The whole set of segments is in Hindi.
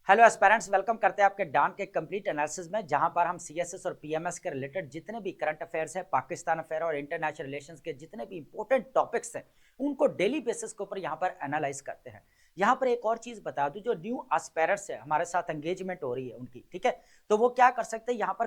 हेलो एस्पेरेंट्स, वेलकम करते हैं आपके डान के कंप्लीट एनालिसिस में, जहां पर हम सीएसएस और पीएमएस के रिलेटेड जितने भी करंट अफेयर्स हैं, पाकिस्तान अफेयर और इंटरनेशनल रिलेशंस के जितने भी इंपॉर्टेंट टॉपिक्स हैं, उनको डेली बेसिस के ऊपर यहां पर एनालाइज करते हैं। यहां पर एक और चीज बता दूं, जो न्यू एस्पेरेंट्स है हमारे साथ एंगेजमेंट हो रही है उनकी, ठीक है, तो वो क्या कर सकते हैं, यहाँ पर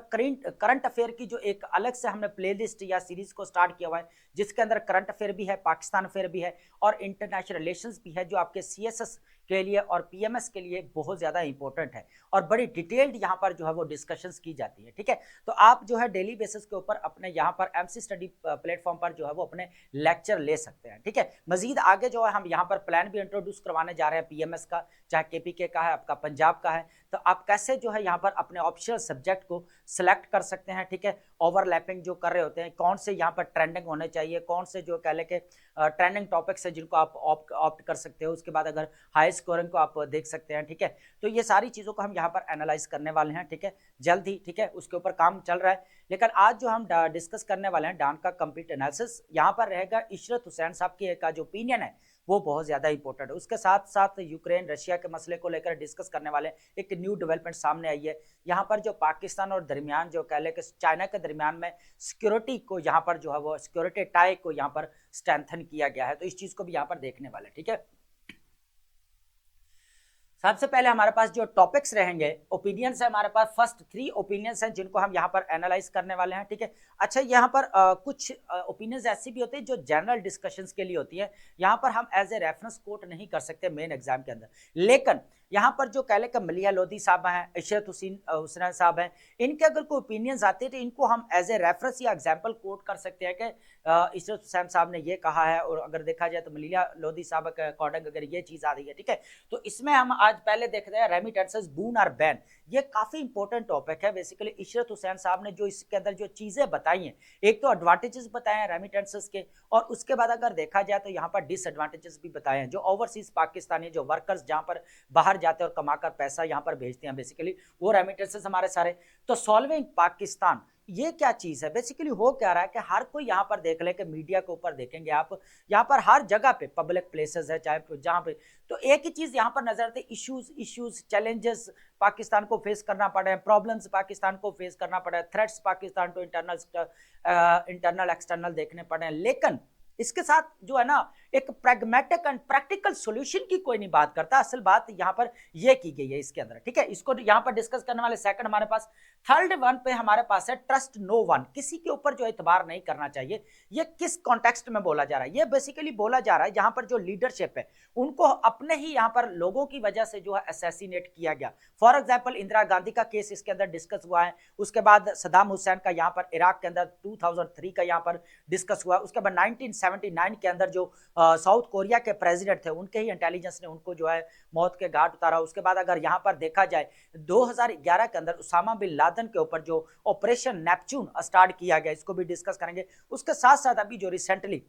करंट अफेयर की जो एक अलग से हमने प्लेलिस्ट या सीरीज को स्टार्ट किया हुआ है, जिसके अंदर करंट अफेयर भी है, पाकिस्तान अफेयर भी है और इंटरनेशनल रिलेशंस भी है, जो आपके सीएसएस के लिए और पीएमएस के लिए बहुत ज्यादा इंपॉर्टेंट है और बड़ी डिटेल्ड यहाँ पर जो है वो डिस्कशंस की जाती है। ठीक है, तो आप जो है डेली बेसिस के ऊपर अपने यहाँ पर एमसी स्टडी प्लेटफॉर्म पर जो है वो अपने लेक्चर ले सकते हैं। ठीक है, मजीद आगे जो है हम यहाँ पर प्लान भी इंट्रोड्यूस करवाने जा रहे हैं पीएमएस का, चाहे केपीके का है, आपका पंजाब का है, तो आप कैसे जो है यहाँ पर अपने ऑप्शनल सब्जेक्ट को सिलेक्ट कर सकते हैं। ठीक है, ओवरलैपिंग जो कर रहे होते हैं, कौन से यहाँ पर ट्रेंडिंग होने चाहिए, कौन से जो कह ले के ट्रेंडिंग टॉपिक्स है जिनको आप ऑप्ट कर सकते हो, उसके बाद अगर हाई स्कोरिंग को आप देख सकते हैं। ठीक है, तो ये सारी चीज़ों को हम यहाँ पर एनालाइज करने वाले हैं। ठीक है, जल्द ही, ठीक है, उसके ऊपर काम चल रहा है। लेकिन आज जो हम डिस्कस करने वाले हैं डान का कंप्लीट एनालिसिस, यहाँ पर रहेगा इशरत हुसैन साहब की का जो ओपिनियन है वो बहुत ज्यादा इंपॉर्टेंट है। उसके साथ साथ यूक्रेन रशिया के मसले को लेकर डिस्कस करने वाले एक न्यू डेवलपमेंट सामने आई है। यहाँ पर जो पाकिस्तान और दरमियान जो कह ले कि चाइना के दरमियान में सिक्योरिटी को यहाँ पर जो है वो सिक्योरिटी टाई को यहाँ पर स्ट्रेंथन किया गया है, तो इस चीज को भी यहाँ पर देखने वाले। ठीक है, सबसे पहले हमारे पास जो टॉपिक्स रहेंगे, ओपिनियंस है हमारे पास, फर्स्ट 3 ओपिनियंस हैं जिनको हम यहाँ पर एनालाइज करने वाले हैं। ठीक है, अच्छा यहाँ पर कुछ ओपिनियंस ऐसी भी होती है जो जनरल डिस्कशंस के लिए होती है, यहाँ पर हम एज ए रेफरेंस कोट नहीं कर सकते मेन एग्जाम के अंदर, लेकिन यहाँ पर जो कह ले कि मलिया लोधी साहब हैं, इशरत हुसैन साहब हैं, इनके अगर कोई ओपिनियंस आते हैं तो इनको हम एज ए रेफरेंस या एग्जाम्पल कोट कर सकते हैं कि इशरत हुसैन साहब ने ये कहा है, और अगर देखा जाए तो मलिया लोधी साहब के अकॉर्डिंग अगर ये चीज़ आ रही है। ठीक है, तो इसमें हम आज पहले देखते हैं रेमिटेंसेस बून और बैन, ये काफी इंपॉर्टेंट टॉपिक है। बेसिकली इशरत हुसैन साहब ने जो इसके अंदर जो चीजें बताई हैं, एक तो एडवांटेजेस बताए हैं रेमिटेंसेस के, और उसके बाद अगर देखा जाए तो यहाँ पर डिसएडवांटेजेस भी बताए हैं। जो ओवरसीज पाकिस्तानी जो वर्कर्स जहाँ पर बाहर जाते हैं और कमाकर पैसा यहाँ पर भेजते हैं, बेसिकली वो रेमिटेंसेस हमारे सारे। तो सॉल्विंग पाकिस्तान, ये क्या चीज है, बेसिकली हो क्या रहा है कि हर कोई यहाँ पर देख ले कि मीडिया के ऊपर देखेंगे आप, यहाँ पर हर जगह पे पब्लिक प्लेसेस है, चाहे जहाँ पे, तो एक ही चीज यहाँ पर नजर आती है, इश्यूज चैलेंजेस पाकिस्तान को फेस करना पड़े हैं, प्रॉब्लम्स पाकिस्तान को फेस करना पड़े, थ्रेट्स पाकिस्तान को इंटरनल एक्सटर्नल देखने पड़े हैं। लेकिन इसके साथ जो है ना, एक प्रैग्मेटिक एंड प्रैक्टिकल सॉल्यूशन की कोई नहीं बात करता। असल बात यहाँ पर ये की गई है इसके अंदर। ठीक है, इसको यहाँ पर डिस्कस करने वाले सेकंड हमारे पास थर्ड वन पे हमारे पास है ट्रस्ट नो वन, किसी के ऊपर जो एतबार नहीं करना चाहिए। ये किस कॉन्टेक्स्ट में बोला जा रहा है, ये बेसिकली बोला जा रहा है जहां पर जो लीडरशिप है उनको अपने ही यहाँ पर लोगों की वजह से जो है असैसिनेट किया गया। फॉर एग्जाम्पल इंदिरा गांधी का केस इसके अंदर डिस्कस हुआ है, उसके बाद सदाम हुसैन का यहाँ पर इराक के अंदर 2003 का यहाँ पर डिस्कस हुआ, उसके बाद 1979 के अंदर जो साउथ कोरिया के प्रेसिडेंट थे उनके ही इंटेलिजेंस ने उनको जो है मौत के घाट उतारा। उसके बाद अगर यहाँ पर देखा जाए 2011 के अंदर उसामा बिन लादेन के ऊपर जो ऑपरेशन नेपच्यून स्टार्ट किया गया, इसको भी डिस्कस करेंगे। उसके साथ साथ अभी जो रिसेंटली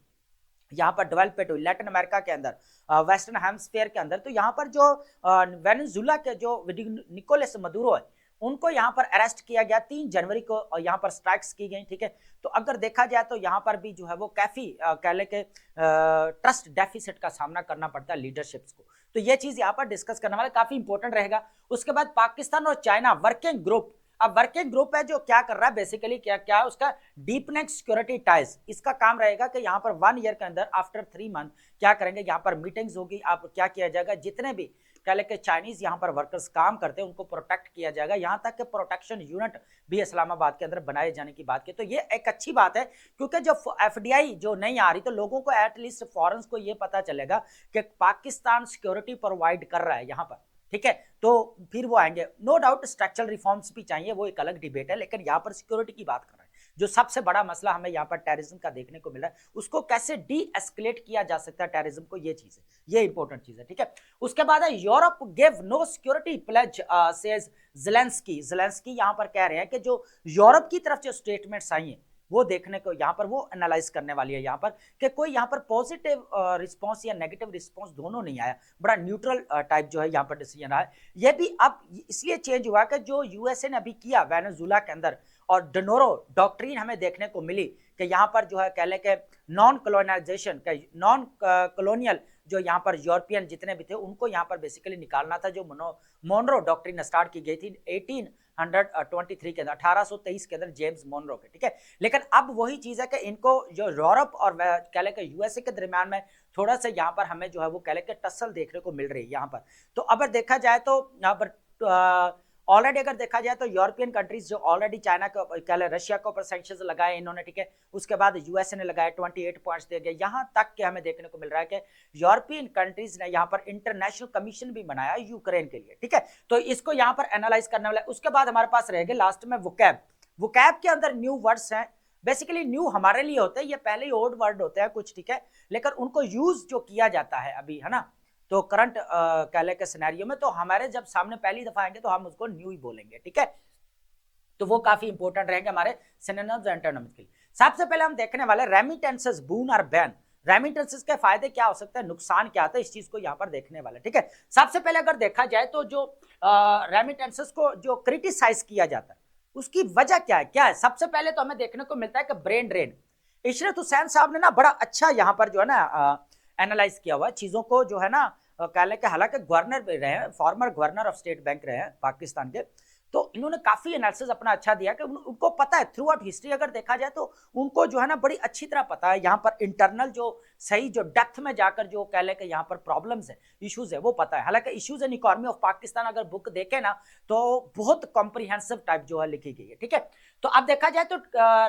यहाँ पर डेवलपमेंट हुई लैटिन अमेरिका के अंदर, वेस्टर्न हेमस्फीयर के अंदर, तो यहाँ पर जो वेनेजुला के जो निकोलस मदुरो है उनको यहाँ पर अरेस्ट किया गया 3 जनवरी को, और यहाँ पर स्ट्राइक्स की गई। ठीक है, तो अगर देखा जाए तो यहाँ पर भी जो है वो काफी कह ले के ट्रस्ट डेफिसिट का सामना करना पड़ता है लीडरशिप्स को, तो ये चीज यहाँ पर डिस्कस करने वाला काफी इंपॉर्टेंट रहेगा। उसके बाद पाकिस्तान और चाइना वर्किंग ग्रुप, अब वर्किंग ग्रुप है जो क्या कर रहा है, बेसिकली क्या उसका डीपनिंग सिक्योरिटी टाइज, इसका काम रहेगा कि यहाँ पर 1 ईयर के अंदर आफ्टर 3 मंथ क्या करेंगे, यहाँ पर मीटिंग्स होगी, आप क्या किया जाएगा, जितने भी कह लेके चाइनीज यहाँ पर वर्कर्स काम करते हैं उनको प्रोटेक्ट किया जाएगा, यहाँ तक कि प्रोटेक्शन यूनिट भी इस्लामाबाद के अंदर बनाए जाने की बात की। तो ये एक अच्छी बात है, क्योंकि जब एफडीआई जो नहीं आ रही तो लोगों को एटलीस्ट फॉरेन्स को ये पता चलेगा कि पाकिस्तान सिक्योरिटी प्रोवाइड कर रहा है यहाँ पर। ठीक है, तो फिर वो आएंगे। नो डाउट स्ट्रक्चरल रिफॉर्म्स भी चाहिए, वो एक अलग डिबेट है, लेकिन यहाँ पर सिक्योरिटी की बात कर रहे हैं। जो सबसे बड़ा मसला हमें यहाँ पर टेररिज्म का देखने को मिला है, उसको कैसे डी एस्केलेट किया जा सकता है टेररिज्म को, ये चीज है, ये इंपॉर्टेंट चीज है। ठीक है, उसके बाद है Europe give no security pledge says Zelensky यहाँ पर कह रहे हैं कि जो यूरोप की तरफ जो स्टेटमेंट्स आई हैं वो देखने को यहाँ पर वो एनालाइज करने वाली है यहाँ पर, कि कोई यहाँ पर पॉजिटिव रिस्पांस या नेगेटिव रिस्पांस दोनों नहीं आया, बड़ा न्यूट्रल टाइप जो है यहाँ पर डिसीजन आया। ये भी अब इसलिए चेंज हुआ कि जो यूएसए ने अभी किया वेनेजुला के अंदर, और डोनोरो डॉक्ट्रिन हमें देखने को मिली कि यहाँ पर जो है कह लें कि नॉन कॉलोनाइजेशन का नॉन कॉलोनियल जो यहाँ पर यूरोपियन जितने भी थे उनको यहाँ पर बेसिकली निकालना था, जो मोनरो डॉक्ट्रिन स्टार्ट की गई थी 1823 के अंदर, 1823 के अंदर जेम्स मोनरो के, ठीक है। लेकिन अब वही चीज है कि इनको जो यूरोप और कह लें कि यूएसए के दरमियान में थोड़ा सा यहाँ पर हमें जो है वो कह लें कि टसल देखने को मिल रही है यहाँ पर। तो अगर देखा जाए तो यहाँ पर ऑलरेडी अगर देखा जाए तो यूरोपियन कंट्रीज जो ऑलरेडी चाइना के कह लें रशिया के ऊपर सैंक्शंस लगाए इन्होंने, ठीक है। उसके बाद यूएसए ने लगाए 28 पॉइंट्स दे गए, यहाँ तक कि हमें देखने को मिल रहा है कि यूरोपियन कंट्रीज ने यहाँ पर इंटरनेशनल कमीशन भी बनाया यूक्रेन के लिए, ठीक है। तो इसको यहाँ पर एनालाइज करने वाला है। उसके बाद हमारे पास रहेगा लास्ट में वोकैब। वोकैब के अंदर न्यू वर्ड्स हैं, बेसिकली न्यू हमारे लिए होते हैं, ये पहले ही ओल्ड वर्ड होते हैं कुछ, ठीक है, लेकिन उनको यूज जो किया जाता है अभी, है ना, तो करंट कह लें के सिनेरियो में, तो हमारे जब सामने पहली दफा आएंगे तो हम उसको न्यू ही बोलेंगे, ठीक है। तो वो काफी इंपॉर्टेंट रहेंगे हमारे सिनोनिम्स एंड एंटोनिम्स के लिए। सबसे पहले हम देखने वाले रेमिटेंसेस, बून और बैन। रेमिटेंसेस के फायदे क्या हो सकते हैं, नुकसान क्या आता है, इस चीज को यहाँ पर देखने वाले, ठीक है। सबसे पहले अगर देखा जाए तो जो रेमिटेंसेस को जो क्रिटिसाइज किया जाता है उसकी वजह क्या है, सबसे पहले तो हमें देखने को मिलता है कि ब्रेन ड्रेन। इशरत हुसैन साहब ने ना बड़ा अच्छा यहाँ पर जो है ना एनालाइज किया हुआ चीजों को, जो है ना कह लें कि हालांकि गवर्नर रहे हैं, former governor of state bank रहे हैं पाकिस्तान के, तो इन्होंने काफी एनालिसिस अपना अच्छा दिया कि उनको पता है थ्रू आउट हिस्ट्री अगर देखा जाए तो उनको जो है ना बड़ी अच्छी तरह पता है यहाँ पर इंटरनल जो सही जो डेप्थ में जाकर जो कह लें कि यहाँ पर प्रॉब्लम्स है, इश्यूज है, वो पता है। हालांकि issues and economy of Pakistan अगर बुक देखे ना तो बहुत कॉम्प्रिहेंसिव टाइप जो है लिखी गई है, ठीक है। तो अब देखा जाए तो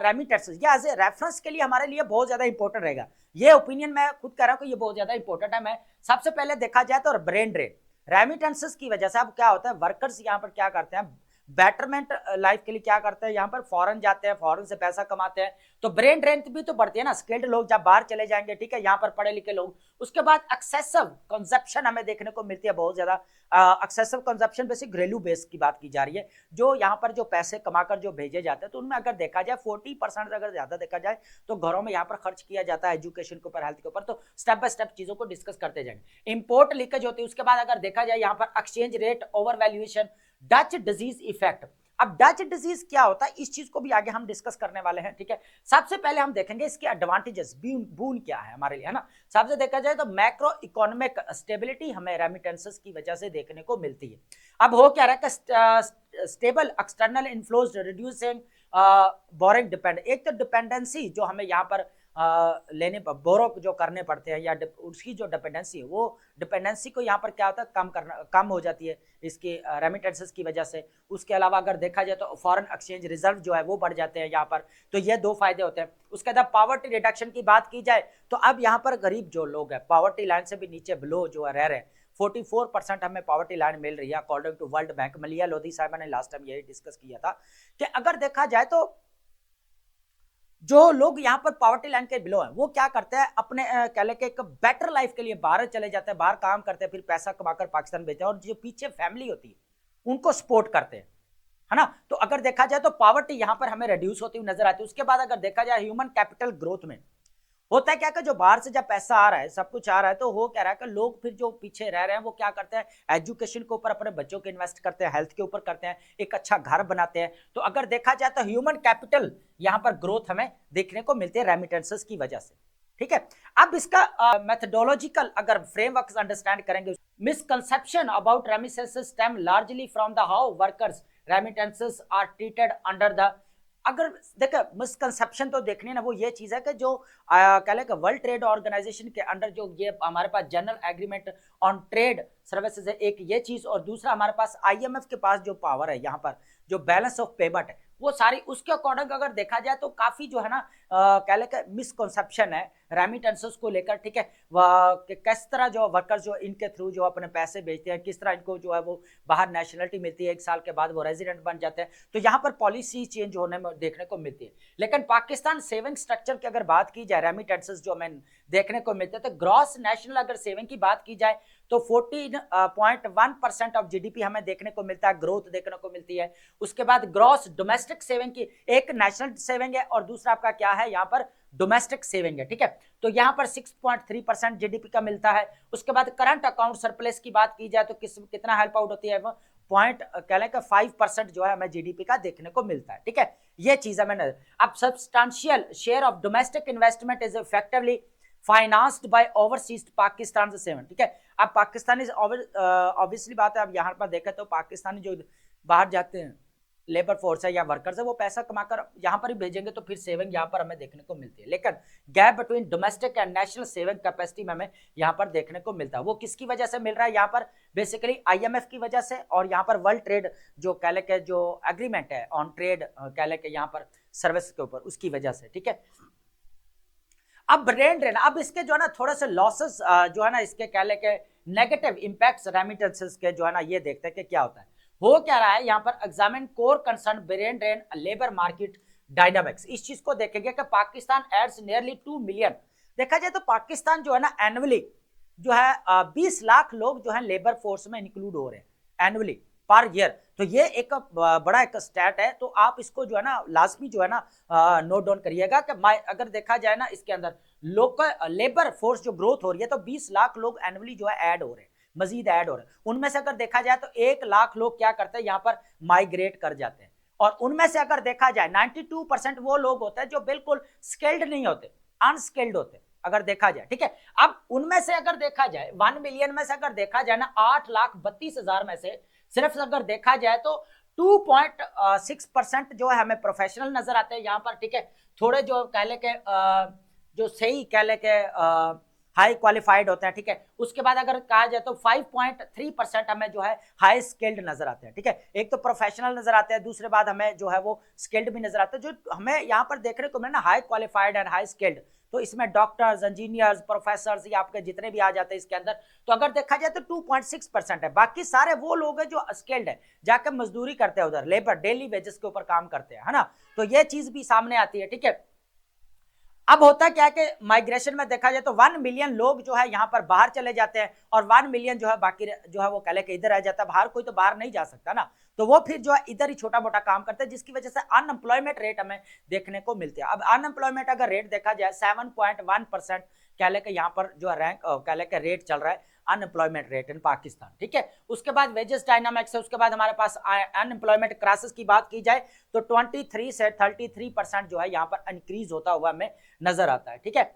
रेमिटेंसेस ये एज ए रेफरेंस के लिए हमारे लिए बहुत ज्यादा इंपॉर्टेंट रहेगा। ये ओपिनियन मैं खुद कह रहा हूँ कि ये बहुत ज्यादा इंपॉर्टेंट है। मैं सबसे पहले देखा जाए तो ब्रेन ड्रेन, रेमिटेंसेस की वजह से अब क्या होता है, वर्कर्स यहाँ पर क्या करते हैं, बेटरमेंट लाइफ के लिए क्या करते हैं, यहाँ पर फॉरेन जाते हैं, फॉरेन से पैसा कमाते हैं, तो ब्रेन ड्रेन भी तो बढ़ती है ना, स्किल्ड लोग जब बाहर चले जाएंगे, ठीक है, यहाँ पर पढ़े लिखे लोग। उसके बाद एक्सेसिव कंजप्शन हमें देखने को मिलती है बहुत ज्यादा। एक्सेसिव कंजप्शन बेसिक घरेलू बेस की बात की जा रही है, जो यहाँ पर जो पैसे कमाकर जो भेजे जाते हैं तो उनमें अगर देखा जाए 40% अगर ज्यादा देखा जाए तो घरों में यहाँ पर खर्च किया जाता है एजुकेशन के ऊपर, हेल्थ के ऊपर। तो स्टेप बाय स्टेप चीजों को डिस्कस करते जाएंगे। इंपोर्ट लीकेज होती है, उसके बाद अगर देखा जाए यहाँ पर exchange rate over valuation, Dutch disease effect. अब डच डिजीज क्या होता है इस चीज को भी आगे हम डिस्कस करने वाले हैं, ठीक है। सबसे पहले हम देखेंगे इसके एडवांटेजेस, बून क्या है हमारे लिए, है ना। सबसे देखा जाए तो मैक्रो इकोनॉमिक स्टेबिलिटी हमें रेमिटेंसेस की वजह से देखने को मिलती है। अब हो क्या रहा है, stable external inflows, reducing boring depend. एक तो डिपेंडेंसी जो हमें यहाँ पर लेने पर बोरो जो करने पड़ते हैं या उसकी जो डिपेंडेंसी है, वो डिपेंडेंसी को यहाँ पर क्या होता है कम हो जाती है इसके रेमिटेंसेस की वजह से। उसके अलावा अगर देखा जाए तो फॉरेन एक्सचेंज रिजर्व जो है वो बढ़ जाते हैं यहाँ पर, तो ये दो फायदे होते हैं। उसके बाद पावर्टी रिडक्शन की बात की जाए तो अब यहाँ पर गरीब जो लोग हैं पावर्टी लाइन से भी नीचे बिलो जो है रह रहे हैं, 44% हमें पावर्टी लाइन मिल रही है अकॉर्डिंग टू वर्ल्ड बैंक। मलिया लोधी साहब ने लास्ट टाइम यही डिस्कस किया था कि अगर देखा जाए तो जो लोग यहाँ पर पावर्टी लाइन के बिलो हैं वो क्या करते हैं, अपने कह लें कि एक बेटर लाइफ के लिए बाहर चले जाते हैं, बाहर काम करते हैं, फिर पैसा कमाकर पाकिस्तान भेजते हैं, और जो पीछे फैमिली होती है उनको सपोर्ट करते हैं, है ना। तो अगर देखा जाए तो पावर्टी यहाँ पर हमें रिड्यूस होती हुई नजर आती है। उसके बाद अगर देखा जाए ह्यूमन कैपिटल ग्रोथ में होता है क्या कि जो बाहर से जब पैसा आ रहा है, सब कुछ आ रहा है, तो हो क्या रहा है कि लोग फिर जो पीछे रह रहे हैं वो क्या करते हैं, एजुकेशन के ऊपर अपने बच्चों के इन्वेस्ट करते हैं, हेल्थ के ऊपर करते हैं, एक अच्छा घर बनाते हैं। तो अगर देखा जाए तो ह्यूमन कैपिटल यहाँ पर ग्रोथ हमें देखने को मिलती है रेमिटेंसेस की वजह से, ठीक है। अब इसका मेथडोलॉजिकल अगर फ्रेमवर्क अंडरस्टैंड करेंगे, misconception about remittances stem largely from the how workers remittances are treated under the. अगर देखो मिसकंसेप्शन तो देखनी ना, वो ये चीज है कि जो कह लें कि वर्ल्ड ट्रेड ऑर्गेनाइजेशन के अंडर जो ये हमारे पास General Agreement on Trade Services है, एक ये चीज, और दूसरा हमारे पास आईएमएफ के पास जो पावर है यहाँ पर जो बैलेंस ऑफ पेमेंट है वो सारी उसके अकॉर्डिंग अगर देखा जाए तो काफी जो है ना कह लें कि मिसकंसेप्शन है रेमिटेंसेस को लेकर, ठीक है। किस तरह जो वर्कर्स जो इनके थ्रू जो अपने पैसे भेजते हैं, किस तरह इनको जो है वो बाहर नेशनलिटी मिलती है, 1 साल के बाद वो रेजिडेंट बन जाते हैं, तो यहाँ पर पॉलिसी चेंज होने में देखने को मिलती है। लेकिन पाकिस्तान सेविंग स्ट्रक्चर की अगर बात की जाए, रेमिटेंसेस जो हमें देखने को मिलते हैं, तो ग्रॉस नेशनल अगर सेविंग की बात की जाए तो 14.1% ऑफ जीडीपी हमें देखने को मिलता है, ग्रोथ देखने को मिलती है। उसके बाद ग्रॉस डोमेस्टिक सेविंग की, एक नेशनल सेविंग है और दूसरा आपका क्या है यहाँ पर डोमेस्टिक सेविंग है, ठीक है। तो यहाँ पर 6.3% जीडीपी का मिलता है। उसके बाद करंट अकाउंट सरप्लस की बात की जाए तो कितना हेल्प आउट होती है, पॉइंट कह लें कि 5% जो है हमें जीडीपी का देखने को मिलता है, ठीक है। ये चीज हमें नजर। अब substantial share of domestic investment is effectively financed by overseas Pakistan से 7, ठीक है। अब पाकिस्तानी ऑब्वियसली बात है, अब यहाँ पर देखें तो पाकिस्तानी जो बाहर जाते हैं लेबर फोर्स है या वर्कर्स है, वो पैसा कमाकर यहाँ पर ही भेजेंगे, तो फिर सेविंग यहाँ पर हमें देखने को मिलती है। लेकिन gap between domestic and national saving capacity में हमें यहाँ पर देखने को मिलता है। वो किसकी वजह से मिल रहा है? यहाँ पर बेसिकली आईएमएफ की वजह से, और यहाँ पर वर्ल्ड ट्रेड जो कह ले के जो एग्रीमेंट है ऑन ट्रेड कह ले के यहाँ पर सर्विस के ऊपर, उसकी वजह से, ठीक है। अब ब्रेन ड्रेन, अब इसके जो है ना थोड़े से लॉसेस जो है ना इसके कह ले के नेगेटिव इंपैक्ट्स रेमिटेंसेस के जो है ना ये देखते हैं कि क्या होता है, हो क्या रहा है। यहाँ पर examine core concern brain drain labour market dynamics, इस चीज को देखेंगे कि पाकिस्तान एड्स नियरली 2 मिलियन। देखा जाए तो पाकिस्तान जो है ना एनुअली जो है 20 लाख लोग जो है लेबर फोर्स में इंक्लूड हो रहे हैं एनुअली पर ईयर। तो ये एक बड़ा एक स्टैट है, तो आप इसको जो है ना लाजमी जो है ना नोट डाउन करिएगा कि अगर देखा जाए ना इसके अंदर लोकल लेबर फोर्स जो ग्रोथ हो रही है, तो 20 लाख लोग एनुअली जो है ऐड हो रहे हैं, मजीद ऐड हो रहे हैं। उनमें से अगर देखा जाए तो 1 लाख लोग क्या करते हैं, यहाँ पर माइग्रेट कर जाते हैं। और उनमें से अगर देखा जाए 92% वो लोग होते हैं जो बिल्कुल स्किल्ड नहीं होते, अनस्किल्ड होते, अगर देखा जाए, ठीक है। अब उनमें से अगर देखा जाए 1 मिलियन में से अगर देखा जाए ना 8,32,000 में से सिर्फ अगर देखा जाए तो 2.6% जो है हमें प्रोफेशनल नजर आते हैं यहाँ पर, ठीक है। थोड़े जो कह ले के जो सही कह ले के हाई क्वालिफाइड होते हैं, ठीक है। उसके बाद अगर कहा जाए तो 5.3% हमें जो है हाई स्किल्ड नजर आते हैं, ठीक है। एक तो प्रोफेशनल नजर आते हैं, दूसरे बाद हमें जो है वो स्किल्ड भी नजर आते हैं। जो हमें यहाँ पर देखने को मिले ना high qualified and high skilled, तो इसमें डॉक्टर्स, इंजीनियर्स, प्रोफेसर्स, ये आपके जितने भी आ जाते हैं इसके अंदर, तो अगर देखा जाए तो 2.6% है। बाकी सारे वो लोग हैं जो स्किल्ड है, जाकर मजदूरी करते हैं, उधर लेबर डेली वेजेस के ऊपर काम करते हैं, है ना। तो ये चीज भी सामने आती है, ठीक है। अब होता क्या है कि माइग्रेशन में देखा जाए तो 1 मिलियन लोग जो है यहाँ पर बाहर चले जाते हैं, और 1 मिलियन जो है बाकी जो है वो कह ले के इधर आ जाता है। बाहर कोई तो बाहर नहीं जा सकता ना, तो वो फिर जो है इधर ही छोटा मोटा काम करते हैं, जिसकी वजह से अनएम्प्लॉयमेंट रेट हमें देखने को मिलती है। अब अनएम्प्लॉयमेंट अगर रेट देखा जाए 7.1% कह ले के यहाँ पर जो रैंक कह ले के रेट चल रहा है अनएम्प्लॉयमेंट रेट इन पाकिस्तान, ठीक है। उसके बाद वेजेस डायनामिक्स है, उसके बाद हमारे पास अनएम्प्लॉयमेंट क्राइसिस की बात की जाए तो 23 से 33% जो है यहाँ पर इंक्रीज होता हुआ हमें नजर आता है, ठीक है।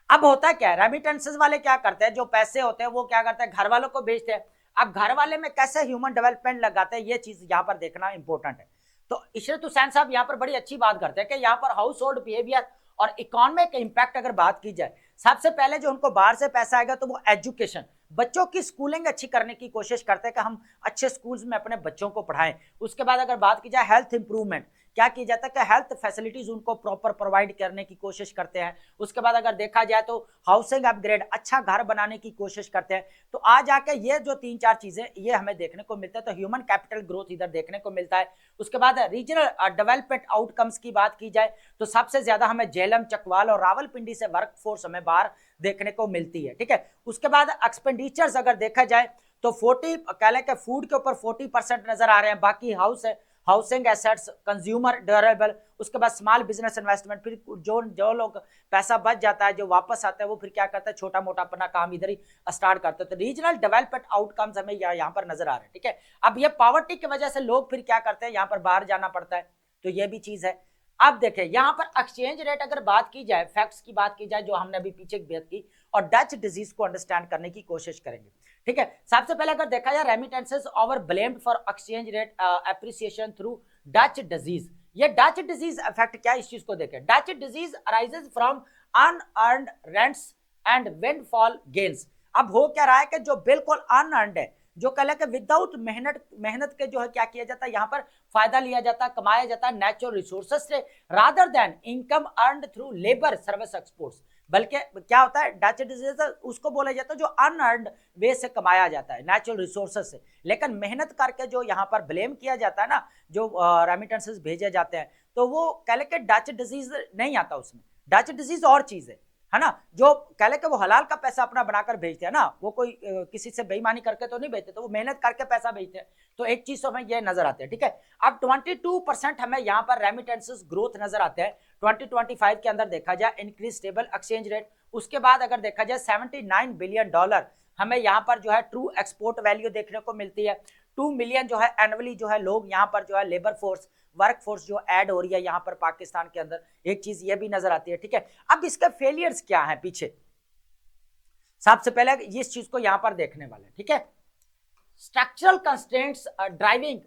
अब होता क्या है, रेमिटेंसेस वाले क्या करते हैं, जो पैसे होते हैं वो क्या करते हैं, घर वालों को भेजते हैं। अब घर वाले में कैसे ह्यूमन डेवलपमेंट लगाते हैं, ये चीज यहाँ पर देखना इंपॉर्टेंट है। तो इशरत हुसैन साहब यहाँ पर बड़ी अच्छी बात करते हैं कि यहाँ पर हाउस होल्ड बिहेवियर और इकोनॉमिक इंपैक्ट अगर बात की जाए, सबसे पहले जो उनको बाहर से पैसा आएगा तो वो एजुकेशन, बच्चों की स्कूलिंग अच्छी करने की कोशिश करते हैं कि हम अच्छे स्कूल्स में अपने बच्चों को पढ़ाएं। उसके बाद अगर बात की जाए हेल्थ इंप्रूवमेंट, क्या किया जाता है कि हेल्थ फैसिलिटीज उनको प्रॉपर प्रोवाइड करने की कोशिश करते हैं। उसके बाद अगर देखा जाए तो हाउसिंग अपग्रेड, अच्छा घर बनाने की कोशिश करते हैं। तो आज आके ये जो 3-4 चीजें ये हमें देखने को मिलता है, तो ह्यूमन कैपिटल ग्रोथ इधर देखने को मिलता है। उसके बाद रीजनल डेवलपमेंट आउटकम्स की बात की जाए तो सबसे ज्यादा हमें झेलम, चकवाल और रावलपिंडी से वर्कफोर्स हमें बाहर देखने को मिलती है, ठीक है। उसके बाद एक्सपेंडिचर्स अगर देखा जाए तो 40 कह लें कि फूड के ऊपर 40% नजर आ रहे हैं, बाकी हाउसिंग एसेट्स, कंज्यूमर ड्यूरेबल, उसके बाद स्मॉल बिजनेस इन्वेस्टमेंट। फिर जो लोग पैसा बच जाता है, जो वापस आता है, वो फिर क्या करता है, छोटा मोटा अपना काम इधर ही स्टार्ट करते हैं। तो रीजनल डेवलपमेंट आउटकम्स हमें यहाँ पर नजर आ रहे हैं, ठीक है। अब ये पॉवर्टी की वजह से लोग फिर क्या करते हैं, यहाँ पर बाहर जाना पड़ता है, तो ये भी चीज है। अब देखें यहाँ पर एक्सचेंज रेट अगर बात की जाए, फैक्ट्स की बात की जाए जो हमने अभी पीछे बात की, और डच डिजीज को अंडरस्टैंड करने की कोशिश करेंगे, ठीक है। सबसे पहले अगर देखा जाए remittances over blamed for exchange rate appreciation through Dutch disease. ये डच डिजीज इफेक्ट क्या है, इस चीज को देखें। Dutch disease arises from unearned rents and windfall gains. अब हो क्या रहा है कि जो बिल्कुल अनअर्न्ड है, जो कह के विदाउट मेहनत के जो है क्या किया जाता है, यहाँ पर फायदा लिया जाता है, कमाया जाता है नेचुरल रिसोर्सेस से, rather than income earned through labour service exports. बल्कि क्या होता है, डच डिजीज उसको बोला जाता है जो अनअर्न्ड वे से कमाया जाता है नेचुरल रिसोर्सेस से, लेकिन मेहनत करके जो यहाँ पर ब्लेम किया जाता है ना, जो रेमिटेंसेस भेजे जाते हैं, तो वो कह के डच डिजीज नहीं आता उसमें। डच डिजीज और चीज है ना, जो कह ले कि वो हलाल का पैसा अपना बनाकर भेजते हैं ना, वो कोई किसी से बेईमानी करके तो नहीं भेजते, तो वो मेहनत करके पैसा भेजते हैं। तो एक चीज तो हमें ये नजर आते हैं, ठीक है। अब 22% हमें यहाँ पर रेमिटेंसेस ग्रोथ नजर आते हैं 2025 के अंदर देखा जाए, इंक्रीज स्टेबल एक्सचेंज रेट। उसके बाद अगर देखा जाए $79 बिलियन हमें यहाँ पर जो है ट्रू एक्सपोर्ट वैल्यू देखने को मिलती है। 2 मिलियन जो है एनुअली जो है लोग यहाँ पर जो है लेबर फोर्स वर्क फोर्स जो ऐड हो रही है यहाँ पर पाकिस्तान के अंदर, एक चीज ये भी नजर आती है, ठीक है। अब इसके फेलियर्स क्या है पीछे, सबसे पहले इस चीज को यहां पर देखने वाले, ठीक है। Structural constraints driving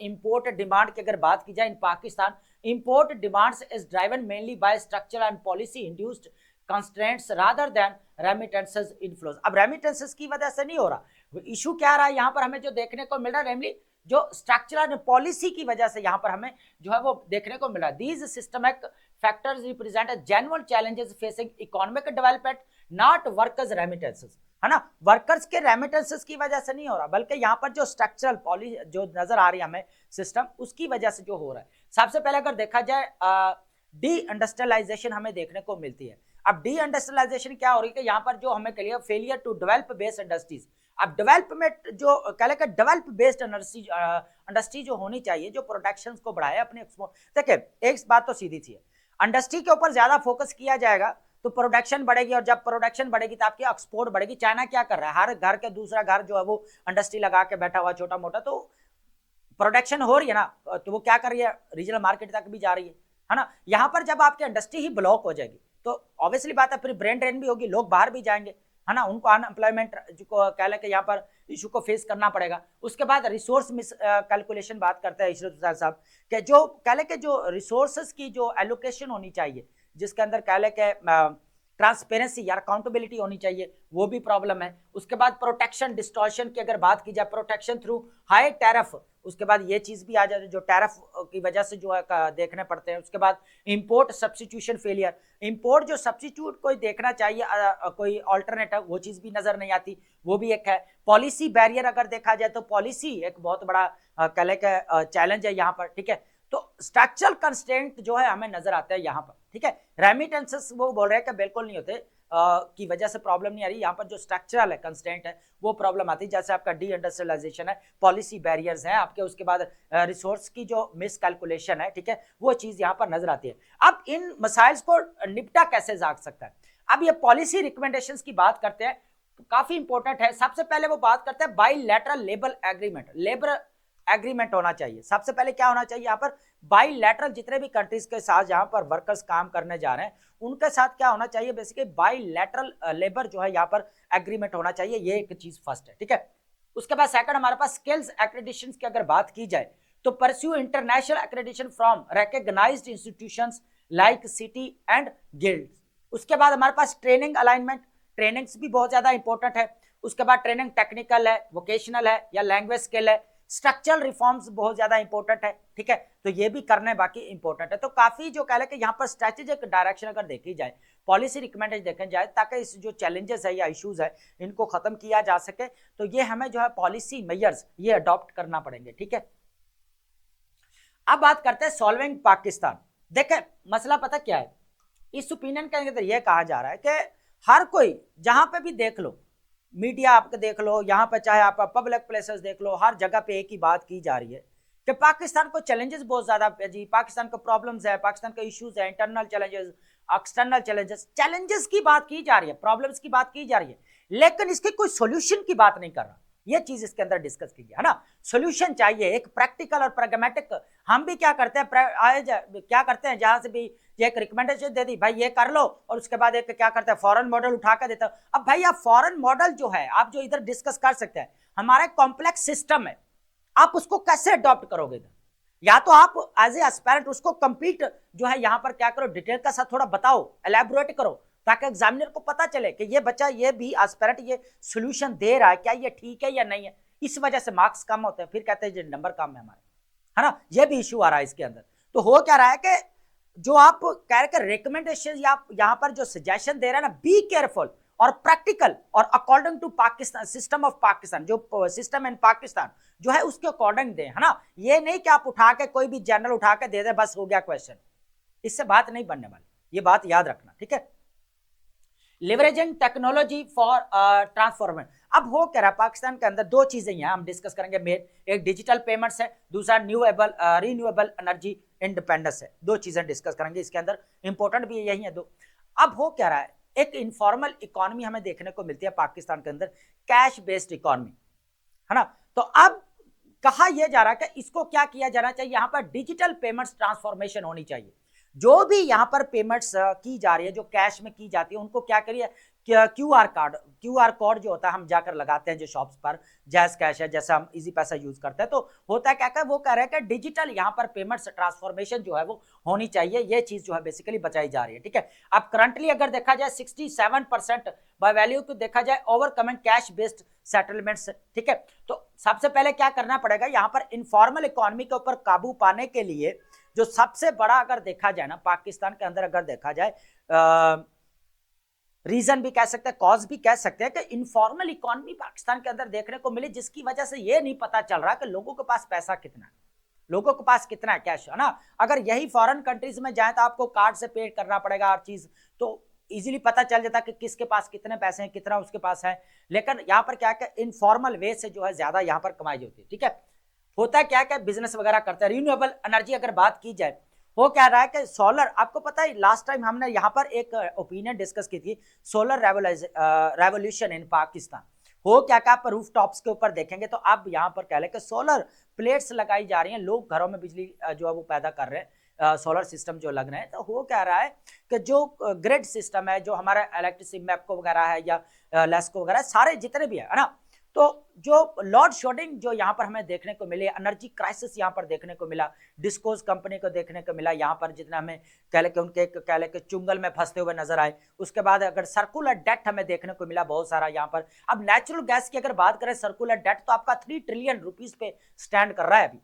import demand की अगर बात की जाए in Pakistan, import demands is driven mainly by structural and policy induced constraints rather than remittances inflows. अब रेमिटेंसेस की वजह से नहीं हो रहा, इशू क्या रहा है यहाँ पर हमें जो देखने को मिल रहा है, रेमली जो स्ट्रक्चरल पॉलिसी की वजह से यहाँ पर हमें जो है वो देखने को मिला। These systemic factors represent genuine challenges facing economic development, not workers remittances, है ना। वर्कर्स के रेमिटेंसेस की वजह से नहीं हो रहा, बल्कि यहाँ पर जो स्ट्रक्चरल पॉलिसी जो नजर आ रही है हमें सिस्टम, उसकी वजह से जो हो रहा है। सबसे पहले अगर देखा जाए डी इंडस्ट्रियलाइजेशन हमें देखने को मिलती है। अब डी इंडस्ट्रियलाइजेशन क्या हो रही है कि यहाँ पर जो हमें कह लिया failure to develop based industries. अब डेवलपमेंट जो कह लें डेवलप बेस्ड इंडस्ट्री जो होनी चाहिए, जो प्रोडक्शन को बढ़ाए अपने एक्सपोर्ट। देखिए एक बात तो सीधी सी है, इंडस्ट्री के ऊपर ज्यादा फोकस किया जाएगा तो प्रोडक्शन बढ़ेगी, और जब प्रोडक्शन बढ़ेगी तो आपकी एक्सपोर्ट बढ़ेगी। चाइना क्या कर रहा है, हर घर के दूसरा घर जो है वो इंडस्ट्री लगा के बैठा हुआ छोटा मोटा, तो प्रोडक्शन हो रही है ना, तो वो क्या कर रही है, रीजनल मार्केट तक भी जा रही है ना। यहाँ पर जब आपकी इंडस्ट्री ही ब्लॉक हो जाएगी तो ऑब्वियसली बात है फिर ब्रेन ड्रेन भी होगी, लोग बाहर भी जाएंगे, है ना, उनको अनएम्प्लॉयमेंट को कह लें कि यहाँ पर इशू को फेस करना पड़ेगा। उसके बाद रिसोर्स मिस कैलकुलेशन बात करते हैं इशरत हुसैन साहब कि जो कह लें कि जो रिसोर्सेज की जो एलोकेशन होनी चाहिए, जिसके अंदर कह लें कि ट्रांसपेरेंसी या अकाउंटेबिलिटी होनी चाहिए, वो भी प्रॉब्लम है। उसके बाद प्रोटेक्शन डिस्टॉर्शन की अगर बात की जाए, प्रोटेक्शन थ्रू हाई टैरिफ, उसके बाद ये चीज भी आ जाती है जो टैरिफ की वजह से जो है देखने पड़ते हैं। उसके बाद इंपोर्ट सब्स्टिट्यूशन फेलियर, इंपोर्ट जो सब्स्टिट्यूट कोई देखना चाहिए कोई ऑल्टरनेटिव, वो चीज भी नजर नहीं आती, वो भी एक है। पॉलिसी बैरियर अगर देखा जाए तो पॉलिसी एक बहुत बड़ा कह लें कि चैलेंज है यहाँ पर, ठीक है। तो स्ट्रक्चरल कंस्ट्रेंट जो है हमें नजर आता है यहाँ पर, ठीक है। रेमिटेंसेस वो बोल रहे हैं कि बिल्कुल नहीं होते की वजह से प्रॉब्लम नहीं आ रही, यहाँ पर जो स्ट्रक्चरल है कंस्ट्रेंट है वो प्रॉब्लम आती है, जैसे आपका डी इंडस्ट्रियलाइजेशन है, पॉलिसी बैरियर्स हैं आपके, उसके बाद रिसोर्स की जो मिस कैलकुलेशन है, ठीक है, वो चीज यहाँ पर नजर आती है। अब इन मसाइल्स को निपटा कैसे जा सकता है, अब ये पॉलिसी रिकमेंडेशंस की बात करते हैं, काफी इंपॉर्टेंट है। सबसे पहले वो बात करते हैं bilateral labour agreement, labour agreement होना चाहिए। सबसे पहले क्या होना चाहिए यहाँ पर, बाइलैटरल जितने भी कंट्रीज के साथ जहां पर वर्कर्स काम करने जा रहे हैं उनके साथ क्या होना चाहिए, बेसिकली बाइलैटरल लेबर जो है यहाँ पर एग्रीमेंट होना चाहिए, ये एक चीज फर्स्ट है, ठीक है। उसके बाद सेकंड हमारे पास स्किल्स एक्रेडिटेशन की अगर बात की जाए तो pursue international accreditation from recognised institutions like City and Guilds. उसके बाद हमारे पास ट्रेनिंग अलाइनमेंट, ट्रेनिंग्स भी बहुत ज्यादा इंपॉर्टेंट है। उसके बाद ट्रेनिंग टेक्निकल है, वोकेशनल है या लैंग्वेज स्किल है। स्ट्रक्चरल रिफॉर्म्स बहुत ज्यादा इंपॉर्टेंट है, ठीक है, तो ये भी करने बाकी इंपॉर्टेंट है। तो काफी जो कह लें कि यहाँ पर स्ट्रेटेजिक डायरेक्शन अगर देखी जाए, पॉलिसी रिकमेंडेशन देखी जाए, ताकि इस जो चैलेंजेस है या इश्यूज है इनको खत्म किया जा सके, तो ये हमें जो है पॉलिसी मेजर्स ये अडॉप्ट करना पड़ेंगे, ठीक है। अब बात करते हैं सॉल्विंग पाकिस्तान। देखें मसला पता क्या है, इस ओपिनियन के अंदर यह कहा जा रहा है कि हर कोई जहां पे भी देख लो, मीडिया आपके देख लो, यहाँ पे चाहे आप पब्लिक प्लेसेस देख लो, हर जगह पे एक ही बात की जा रही है कि पाकिस्तान को चैलेंजेस बहुत ज्यादा है जी, पाकिस्तान को प्रॉब्लम्स है, पाकिस्तान के इश्यूज है, internal challenges, external challenges, challenges की बात की जा रही है, प्रॉब्लम्स की बात की जा रही है, लेकिन इसके कोई सोल्यूशन की बात नहीं कर रहा। ये चीज इसके अंदर डिस्कस की गई है ना, सोल्यूशन चाहिए एक प्रैक्टिकल और प्रैग्मेटिक। हम भी क्या करते हैं, क्या करते हैं, जहां से भी एक रिकमेंडेशन दे दी भाई ये कर लो, और उसके बाद एक क्या करते हैं फॉरेन मॉडल उठा कर देता है। अब भाई आप फॉरेन मॉडल जो है आप जो इधर डिस्कस कर सकते हैं, हमारा कॉम्प्लेक्स सिस्टम है, आप उसको कैसे अडॉप्ट करोगे इधर, या तो आप एज ए एस्पायरेंट उसको कंप्लीट जो है यहाँ पर क्या करो, डिटेल का साथ थोड़ा बताओ, एलैबोरेट करो, ताकि एग्जामिनर को पता चले कि ये बच्चा ये भी एस्पायरेंट ये सोल्यूशन दे रहा है, क्या ये ठीक है या नहीं है। इस वजह से मार्क्स कम होते हैं, फिर कहते हैं नंबर कम है हमारे, है ना, ये भी इशू आ रहा है इसके अंदर। तो हो क्या रहा है कि जो आप कह रहे रिकमेंडेशन या यहाँ पर जो सजेशन दे रहे हैं ना, बी केयरफुल और प्रैक्टिकल और according to Pakistan system of Pakistan, जो सिस्टम इन पाकिस्तान जो है उसके अकॉर्डिंग दें, है ना। ये नहीं कि आप उठा के कोई भी जनरल उठा के दे दे बस हो गया क्वेश्चन, इससे बात नहीं बनने वाली, ये बात याद रखना, ठीक है। Leveraging technology for transformation. अब हो क्या रहा पाकिस्तान के अंदर, दो चीजें हैं हम डिस्कस करेंगे मेन, एक डिजिटल पेमेंट्स है, दूसरा रिन्यूएबल एनर्जी इंडिपेंडेंस है। दो चीजें डिस्कस करेंगे इसके अंदर, इंपॉर्टेंट भी यही है दो। अब हो क्या रहा है, एक इनफॉर्मल इकोनॉमी हमें देखने को मिलती है पाकिस्तान के अंदर, कैश बेस्ड इकोनॉमी, है ना। तो अब कहा यह जा रहा है कि इसको क्या किया जाना चाहिए, यहां पर डिजिटल पेमेंट्स ट्रांसफॉर्मेशन होनी चाहिए। जो भी यहां पर पेमेंट्स की जा रही है, जो कैश में की जाती है, उनको क्या करिए, क्यूआर कोड जो होता है हम जाकर लगाते हैं जो शॉप्स पर, जैस कैश है, जैसे हम इजी पैसा यूज करते हैं, तो होता है क्या, वो कह रहे हैं कि डिजिटल यहाँ पर पेमेंट्स ट्रांसफॉर्मेशन जो है वो होनी चाहिए। ये चीज जो है बेसिकली बचाई जा रही है, ठीक है। अब करंटली अगर देखा जाए 67% बाय वैल्यू को देखा जाए ओवरकमिंग कैश बेस्ड सेटलमेंट्स, ठीक है। तो सबसे पहले क्या करना पड़ेगा, यहाँ पर इनफॉर्मल इकोनॉमी के ऊपर काबू पाने के लिए जो सबसे बड़ा अगर देखा जाए ना, पाकिस्तान के अंदर अगर देखा जाए, रीजन भी कह सकते हैं, कॉज भी कह सकते हैं कि इनफॉर्मल इकोनॉमी पाकिस्तान के अंदर देखने को मिली, जिसकी वजह से ये नहीं पता चल रहा कि लोगों के पास पैसा कितना है, लोगों के पास कितना है कैश, है ना। अगर यही फॉरेन कंट्रीज में जाए तो आपको कार्ड से पे करना पड़ेगा हर चीज, तो इजीली पता चल जाता कि किसके पास कितने पैसे हैं, कितना उसके पास है। लेकिन यहाँ पर क्या है, इनफॉर्मल वे से जो है ज्यादा यहाँ पर कमाई होती है, ठीक है। होता है क्या बिजनेस वगैरह करते हैं। रिन्यूएबल एनर्जी अगर बात की जाए, वो कह रहा है कि सोलर, आपको पता है लास्ट टाइम हमने यहाँ पर एक ओपिनियन डिस्कस की थी, सोलर रेवोल्यूशन इन पाकिस्तान। हो क्या आप रूफ टॉप्स के ऊपर देखेंगे तो अब यहाँ पर कह लें कि सोलर प्लेट्स लगाई जा रही हैं, लोग घरों में बिजली जो है वो पैदा कर रहे हैं, सोलर सिस्टम जो लग रहे हैं। तो हो क्या रहा है कि जो ग्रिड सिस्टम है, जो हमारा इलेक्ट्रिसिटी मैपको वगैरह है या लेस्को वगैरह, सारे जितने भी है ना, तो जो लोड शेडिंग जो यहाँ पर हमें देखने को मिले, एनर्जी क्राइसिस यहाँ पर देखने को मिला, डिस्कोस कंपनी को देखने को मिला, यहाँ पर जितना हमें कह ले कि उनके कह ले कि चुंगल में फंसते हुए नजर आए। उसके बाद अगर सर्कुलर डेट हमें देखने को मिला बहुत सारा यहाँ पर। अब नेचुरल गैस की अगर बात करें, सर्कुलर डेट तो आपका 3 ट्रिलियन रुपीज पे स्टैंड कर रहा है अभी,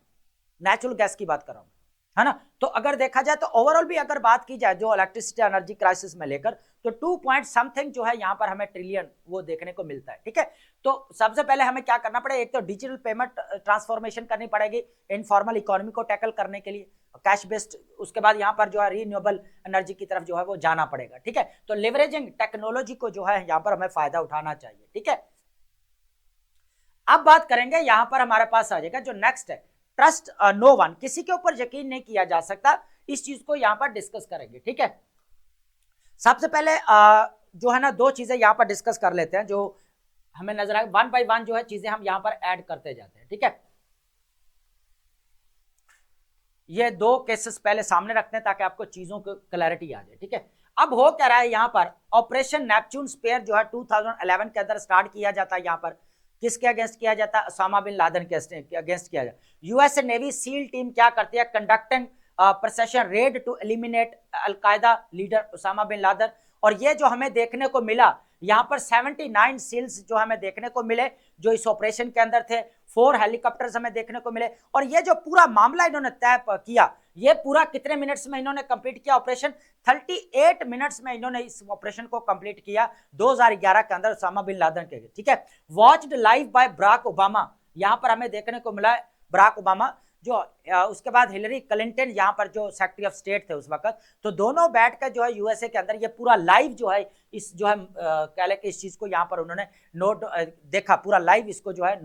नेचुरल गैस की बात कर रहा हूं, है ना। तो अगर देखा जाए तो ओवरऑल भी अगर बात की जाए जो इलेक्ट्रिसिटी एनर्जी क्राइसिस में लेकर, तो 2 पॉइंट समथिंग जो है यहाँ पर हमें ट्रिलियन वो देखने को मिलता है, ठीक है। तो सबसे पहले हमें क्या करना पड़ेगा, एक तो डिजिटल पेमेंट ट्रांसफॉर्मेशन करनी पड़ेगी इनफॉर्मल इकोनॉमी को टैकल करने के लिए, कैश बेस्ड। उसके बाद यहाँ पर जो है रिन्यूएबल एनर्जी की तरफ जो है वो जाना पड़ेगा, ठीक है। तो लिवरेजिंग टेक्नोलॉजी को जो है यहाँ पर हमें फायदा उठाना चाहिए, ठीक है। अब बात करेंगे, यहाँ पर हमारे पास आ जाएगा जो नेक्स्ट है, ट्रस्ट नो वन, किसी के ऊपर यकीन नहीं किया जा सकता। इस चीज को यहां पर डिस्कस करेंगे, ठीक है। सबसे पहले जो है ना 2 चीजें यहां पर डिस्कस कर लेते हैं जो हमें नजर आए, 1 बाय 1 जो है चीजें हम यहां पर ऐड करते जाते हैं, ठीक है। ये 2 केसेस पहले सामने रखते हैं ताकि आपको चीजों को क्लैरिटी आ जाए, ठीक है। अब हो क्या रहा है, यहां पर ऑपरेशन नेपच्यून स्पेयर जो है 2011 के अंदर स्टार्ट किया जाता है। यहां पर किसके अगेंस्ट किया जाता है, ओसामा बिन लादेन के अगेंस्ट किया जाता है। यूएस नेवी सील टीम क्या करती है, conducting precision raid to eliminate al Qaeda leader Osama bin Laden. और ये जो हमें देखने को मिला, यहाँ पर 79 सील्स जो हमें देखने को मिले जो इस ऑपरेशन के अंदर थे, 4 हेलीकॉप्टर्स हमें देखने को मिले। और ये जो पूरा मामला इन्होंने तय किया, ये पूरा कितने मिनट्स में इन्होंने कंप्लीट किया ऑपरेशन, 38 मिनट्स में इन्होंने इस ऑपरेशन को कंप्लीट किया 2011 के अंदर ओसामा बिन लादेन के, ठीक है। Watched live by Barack Obama, यहाँ पर हमें देखने को मिला बराक ओबामा जो उसके बाद हिलरी क्लिंटन यहाँ पर जो सेक्रेटरी ऑफ स्टेट थे उस वक्त, तो दोनों बैठकर जो है यूएसए के अंदर ये पूरा लाइव जो है इस जो है कह ले कि इस चीज को यहाँ पर उन्होंने नोट देखा, पूरा लाइव इसको जो है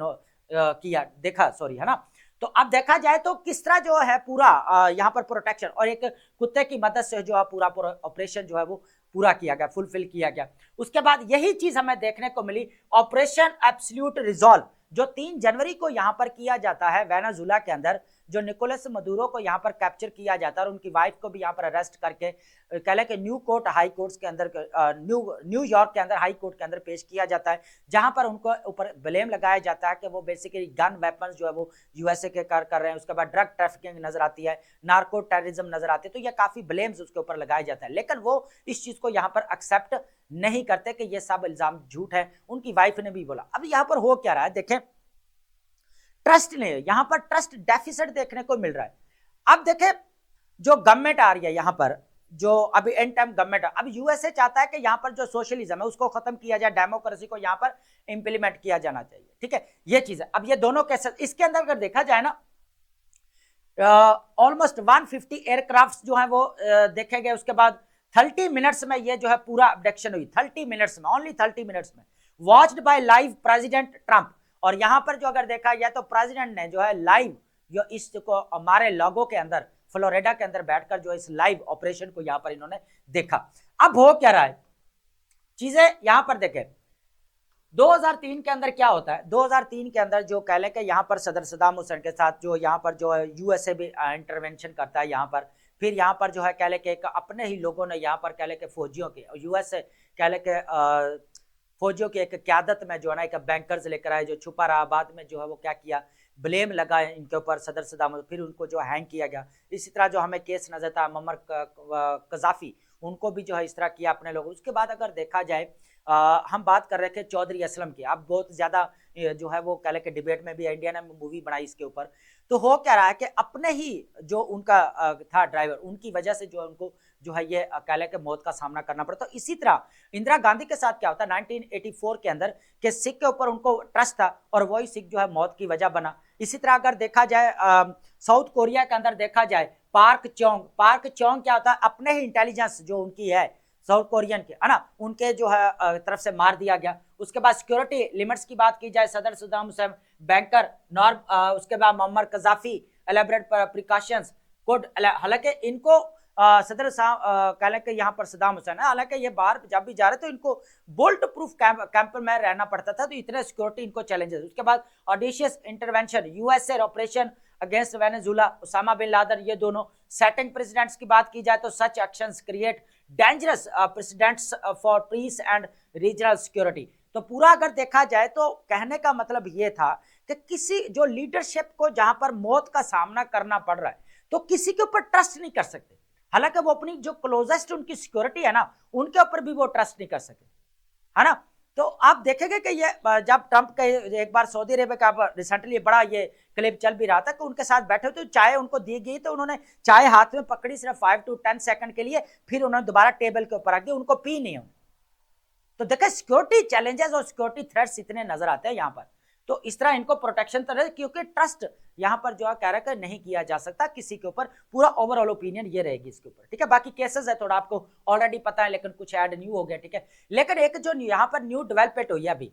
किया देखा, सॉरी, है ना। तो अब देखा जाए तो किस तरह जो है पूरा यहाँ पर प्रोटेक्शन और एक कुत्ते की मदद से जो है पूरा ऑपरेशन जो है वो पूरा किया गया, फुलफिल किया गया। उसके बाद यही चीज हमें देखने को मिली ऑपरेशन एब्सोल्यूट रिजॉल्व, जो 3 जनवरी को यहां पर किया जाता है वेनेजुला के अंदर, जो निकोलस मदुरो को यहां पर कैप्चर किया जाता है और उनकी वाइफ को भी यहां पर अरेस्ट करके कह लें कि न्यू कोर्ट हाई कोर्ट्स के अंदर न्यूयॉर्क के अंदर हाई कोर्ट के अंदर पेश किया जाता है, जहां पर उनको ऊपर ब्लेम लगाया जाता है कि वो बेसिकली गन वेपन्स जो है वो यूएसए के कर रहे हैं। उसके बाद ड्रग ट्रैफिकिंग नजर आती है, नार्को टेररिज्म नजर आती है, तो ये काफी ब्लेम्स उसके ऊपर लगाए जाते हैं। लेकिन वो इस चीज को यहाँ पर एक्सेप्ट नहीं करते कि ये सब इल्जाम झूठ है, उनकी वाइफ ने भी बोला। अब यहाँ पर हो क्या रहा है, देखें, ट्रस्ट नहीं है, यहां पर ट्रस्ट डेफिसिट देखने को मिल रहा है। अब देखें जो गवर्नमेंट आ रही है यहां पर, जो अभी एंड टाइम गवर्नमेंट, अब यूएसए चाहता है कि यहां पर जो सोशलिज्म है उसको खत्म किया जाए, डेमोक्रेसी को यहां पर इंप्लीमेंट किया जाना चाहिए, ठीक है। ये चीज है। अब ये दोनों कैसे, इसके अंदर अगर देखा जाए ना, ऑलमोस्ट 150 एयरक्राफ्ट जो है वो देखे गए। उसके बाद 30 मिनट्स में ये जो है पूरा अबडक्शन हुई, 30 मिनट्स में, ओनली 30 मिनट्स में, watched bye live president Trump. और यहां पर जो अगर देखा जाए तो प्रेसिडेंट ने जो है लाइव जो इसको हमारे लोगों के अंदर फ्लोरिडा के अंदर बैठकर जो इस लाइव ऑपरेशन को यहां पर इन्होंने देखा। अब हो क्या रहा है, चीजें यहां पर देखें, 2003 के अंदर क्या होता है, 2003 के अंदर जो कह लें कि यहाँ पर सदर सद्दाम हुसैन के साथ जो यहाँ पर जो है यूएसए भी इंटरवेंशन करता है यहाँ पर, फिर यहाँ पर जो है कह लें कि अपने ही लोगों ने यहाँ पर कह लें कि फौजियों के यूएसए कह लें कि फौजियों की एक क्यादत में जो है ना एक बैंकर्स लेकर आए जो छुपा रहा, बाद में जो है वो क्या किया, ब्लेम लगा इनके ऊपर सदर सद्दाम, फिर उनको जो हैंग किया गया। इसी तरह जो हमें केस नजर था ममर कजाफी, उनको भी जो है इस तरह किया अपने लोगों। उसके बाद अगर देखा जाए हम बात कर रहे थे चौधरी असलम की, अब बहुत ज्यादा जो है वो कह लें कि डिबेट में भी इंडिया ने मूवी बनाई इसके ऊपर। तो हो क्या रहा है कि अपने ही जो उनका था ड्राइवर, उनकी वजह से जो उनको जो है ये कह लें कि मौत का सामना करना पड़ा। तो इसी तरह इंदिरा गांधी के साथ क्या होता है 1984 के अंदर कि सिख के ऊपर उनको ट्रस्ट था और वही सिख जो है मौत की वजह बना। इसी तरह अगर देखा जाए साउथ कोरिया के अंदर देखा जाए पार्क चौंग क्या होता है, अपने ही इंटेलिजेंस जो उनकी है साउथ कोरियन के है ना, उनके जो है तरफ से मार दिया गया। उसके बाद सिक्योरिटी लिमिट्स की बात की जाए, सदर सद्दाम हुसैन बैंकर नॉर्म, उसके बाद मम्मर कजाफी एलेबरेट प्रिकॉशंस कोड, हालांकि इनको सदर कह लें कि यहाँ पर सद्दाम हुसैन है, हालांकि ये बाहर जब भी जा रहे तो इनको बुलेट प्रूफ कैंप में रहना पड़ता था, तो इतने सिक्योरिटी इनको चैलेंजेस। उसके बाद audacious intervention USA operation against Venezuela, Usama bin Laden, ये दोनों सेटिंग प्रेसिडेंट्स की बात की जाए तो such actions create dangerous precedents for peace and regional security. तो पूरा अगर देखा जाए तो कहने का मतलब ये था कि किसी जो लीडरशिप को जहां पर मौत का सामना करना पड़ रहा है तो किसी के ऊपर ट्रस्ट नहीं कर सकते, हालांकि वो अपनी जो क्लोजेस्ट उनकी सिक्योरिटी है ना उनके ऊपर भी वो ट्रस्ट नहीं कर सके, है ना। तो आप देखेंगे कि ये जब ट्रंप के एक बार सऊदी अरेबिया का रिसेंटली बड़ा ये क्लिप चल भी रहा था कि उनके साथ बैठे तो चाय उनको दी गई तो उन्होंने चाय हाथ में पकड़ी सिर्फ 5 to 10 सेकंड के लिए, फिर उन्होंने दोबारा टेबल के ऊपर रख दी, उनको पी नहीं। तो देखिए सिक्योरिटी चैलेंजेस और सिक्योरिटी थ्रेट्स इतने नजर आते हैं यहाँ पर, तो इस तरह इनको प्रोटेक्शन तो रहे, क्योंकि ट्रस्ट यहाँ पर जो है कह रहा है नहीं किया जा सकता किसी के ऊपर, पूरा ओवरऑल ओपिनियन ये रहेगी इसके ऊपर, ठीक है। बाकी केसेस है थोड़ा आपको ऑलरेडी पता है लेकिन कुछ ऐड न्यू हो गया, ठीक है। लेकिन एक जो यहाँ पर न्यू डेवलपमेंट हुई है अभी,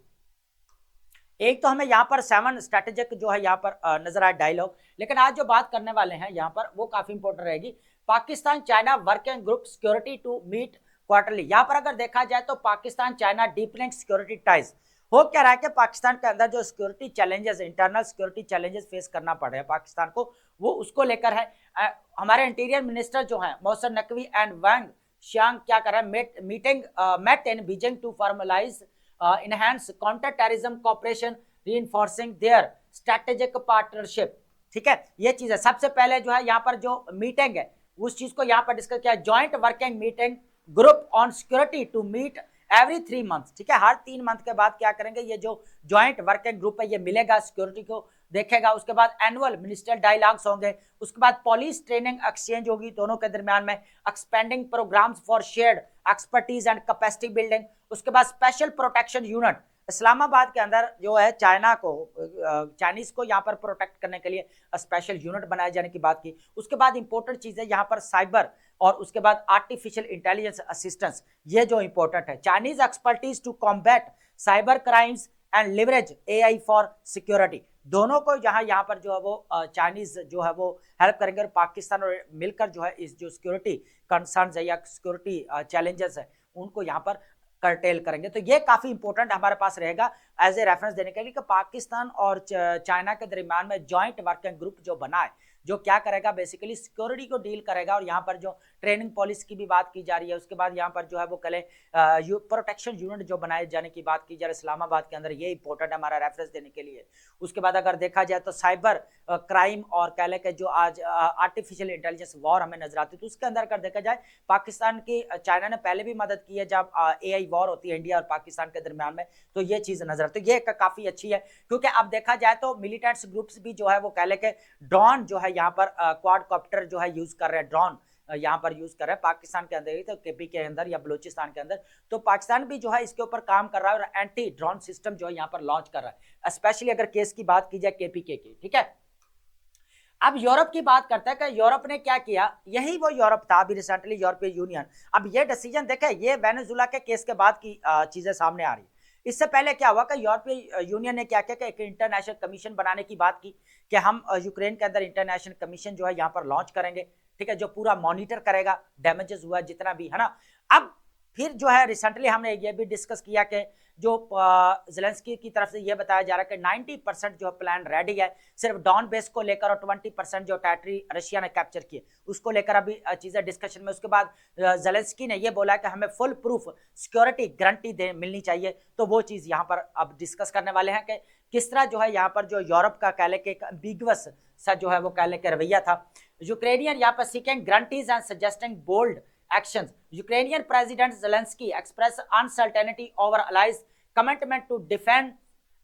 एक तो हमें यहाँ पर 7 स्ट्रेटेजिक जो है यहाँ पर नजर आया डायलॉग, लेकिन आज जो बात करने वाले हैं यहाँ पर वो काफी इंपॉर्टेंट रहेगी। Pakistan China working group security to meet quarterly, यहाँ पर अगर देखा जाए तो Pakistan China deepening security ties. हो क्या रहा है कि पाकिस्तान के अंदर जो security challenges, internal security challenges face करना पड़ रहा है पाकिस्तान को, वो उसको लेकर है। हमारे इंटीरियर मिनिस्टर जो हैं Mohsin Naqvi and Wang Xiang क्या कर रहे हैं, met in Beijing to formalise enhance counter-terrorism cooperation, reinforcing their strategic partnership, ठीक है। ये चीज है। सबसे पहले जो है यहाँ पर जो मीटिंग है उस चीज को यहाँ पर डिस्कस किया, joint working meeting group on security to meet every 3 month, ठीक है। हर 3 मंथ के बाद क्या करेंगे, ये जो जॉइंट वर्किंग ग्रुप है ये मिलेगा, सिक्योरिटी को देखेगा। उसके बाद एनुअल मिनिस्ट्रियल डायलॉग्स होंगे, उसके बाद पुलिस ट्रेनिंग एक्सचेंज होगी दोनों के दरमियान में, expanding programmes for shared expertise and capacity building. उसके बाद स्पेशल प्रोटेक्शन यूनिट, इस्लामाबाद के अंदर जो है चाइनीज को यहाँ पर प्रोटेक्ट करने के लिए स्पेशल यूनिट बनाए जाने की बात की। उसके बाद इंपॉर्टेंट चीज है यहाँ पर साइबर और उसके बाद आर्टिफिशियल इंटेलिजेंस असिस्टेंस, ये जो इंपॉर्टेंट है। Chinese expertise to combat cyber crimes and leverage AI for security, दोनों को यहाँ पर जो है वो चाइनीज जो है वो हेल्प करेंगे और पाकिस्तान और मिलकर जो है इस जो सिक्योरिटी कंसर्न्स है या सिक्योरिटी चैलेंजेस है उनको यहाँ पर कर्टेल करेंगे। तो ये काफी इंपॉर्टेंट हमारे पास रहेगा एज ए रेफरेंस देने के लिए कि पाकिस्तान और चाइना के दरमियान में जॉइंट वर्किंग ग्रुप जो बना है, जो क्या करेगा बेसिकली सिक्योरिटी को डील करेगा। और यहाँ पर जो ट्रेनिंग पॉलिसी की भी बात की जा रही है, उसके बाद यहाँ पर जो है वो कल प्रोटेक्शन यूनिट जो बनाए जाने की बात की जा रही है इस्लामाबाद के अंदर, ये इंपॉर्टेंट है हमारा रेफरेंस देने के लिए। उसके बाद अगर देखा जाए तो साइबर क्राइम और कह लें कि जो आज आर्टिफिशियल इंटेलिजेंस वॉर हमें नजर आती है, तो उसके अंदर अगर देखा जाए पाकिस्तान की चाइना ने पहले भी मदद की है जब एआई वॉर होती है इंडिया और पाकिस्तान के दरमियान में, तो ये चीज नजर आती है। तो ये काफी अच्छी है क्योंकि अब देखा जाए तो मिलिटेंट्स ग्रुप्स भी जो है वो कह लें कि ड्रोन जो है यहाँ पर क्वाडकॉप्टर जो है यूज कर रहे हैं, ड्रोन यहाँ पर यूज कर रहे हैं पाकिस्तान के अंदर ही, तो केपी के अंदर या बलूचिस्तान के अंदर। तो पाकिस्तान भी जो है इसके ऊपर काम कर रहा है और एंटी ड्रोन सिस्टम जो है यहाँ पर लॉन्च कर रहा है, स्पेशली अगर केस की बात की जाए केपीके की, ठीक है। अब यूरोप की बात करते हैं कि यूरोप ने क्या किया, यही वो यूरोप था अभी रिसेंटली यूरोपियन यूनियन। अब ये डिसीजन देखे, ये वेनेजुला के केस के बाद की चीजें सामने आ रही। इससे पहले क्या हुआ कि यूरोपियन यूनियन ने क्या किया कि एक इंटरनेशनल कमीशन बनाने की बात की कि हम यूक्रेन के अंदर इंटरनेशनल कमीशन जो है यहाँ पर लॉन्च करेंगे, ठीक है, जो पूरा मॉनिटर करेगा डैमेजेस हुआ जितना भी, है ना। अब फिर जो है रिसेंटली हमने ये भी डिस्कस किया कि जो ज़ेलेंस्की की तरफ से ये बताया जा रहा है कि 90% जो प्लान रेडी है, सिर्फ डॉन बेस को लेकर, और 20% जो टेरिटरी रशिया ने कैप्चर किए उसको लेकर अभी चीज़ें डिस्कशन में। उसके बाद ज़ेलेंस्की ने ये बोला कि हमें फुल प्रूफ सिक्योरिटी गारंटी दे मिलनी चाहिए, तो वो चीज़ यहाँ पर अब डिस्कस करने वाले हैं कि किस तरह जो है यहाँ पर जो यूरोप का कह ले के एम्बिगुअस सा जो है वो कह ले के रवैया था। यूक्रेनियन यहाँ पर seeking guarantees and suggesting bold actions. Ukrainian President Zelensky expressed uncertainty over allies' commitment to defend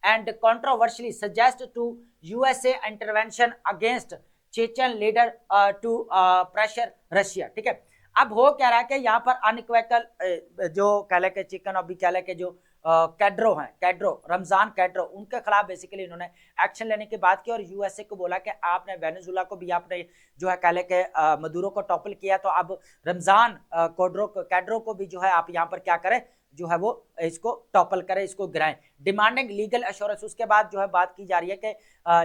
and controversially suggest to USA intervention against Chechen leader to pressure Russia. ठीक है, अब हो क्या रहा है कि यहाँ पर अनइक्वेकल जो कह ले के चिकन अभी कह ले के जो कैड्रो हैं, कैड्रो रमजान कैड्रो, उनके खिलाफ बेसिकली इन्होंने एक्शन लेने की बात की और यूएसए को बोला कि आपने वेनेजुला को भी आपने जो है कह ले के मदुरो को टॉपल किया, तो अब रमजान कैड्रो को भी जो है आप यहाँ पर क्या करें, जो है वो इसको टॉपल करें, इसको गिराएं, डिमांडिंग लीगल एश्योरेंस। उसके बाद जो है बात की जा रही है कि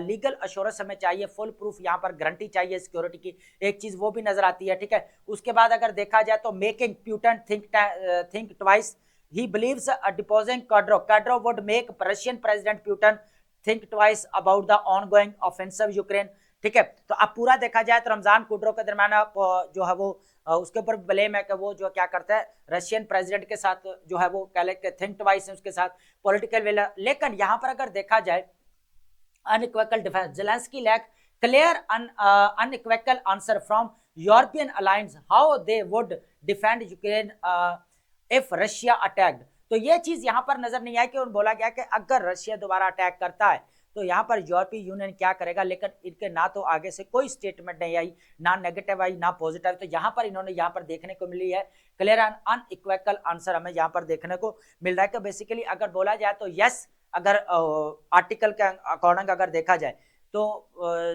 लीगल एश्योरेंस हमें चाहिए, फुल प्रूफ यहाँ पर गारंटी चाहिए सिक्योरिटी की, एक चीज वो भी नजर आती है। ठीक है, उसके बाद अगर देखा जाए तो making Putin think twice, he believes deposing Kadyrov would make Russian President Putin think twice about the ongoing offensive Ukraine। ठीक है, तो अब पूरा देखा जाए तो रमजान कुड्रो के दरमियान जो है वो उसके ऊपर ब्लेम है कि वो जो क्या करता है रशियन प्रेसिडेंट के साथ जो है वो कह ले थिंक ट्वाइस है उसके साथ पॉलिटिकल वेल। लेकिन यहाँ पर अगर देखा जाए unequivocal defence, Zelensky lack clear unequivocal answer from European alliance how they would defend Ukraine if Russia attacked. तो ये चीज यहाँ पर नजर नहीं आई कि उन्होंने बोला गया कि अगर रशिया दोबारा अटैक करता है तो यहाँ पर यूरोपीय यूनियन क्या करेगा, लेकिन इनके ना तो आगे से कोई स्टेटमेंट नहीं आई, ना नेगेटिव आई ना पॉजिटिव। तो यहाँ पर इन्होंने यहाँ पर देखने को मिली है क्लियर एंड अनइक्वेकल आंसर हमें यहाँ पर देखने को मिल रहा है कि बेसिकली अगर बोला जाए तो यस, अगर आर्टिकल के अकॉर्डिंग अगर देखा जाए तो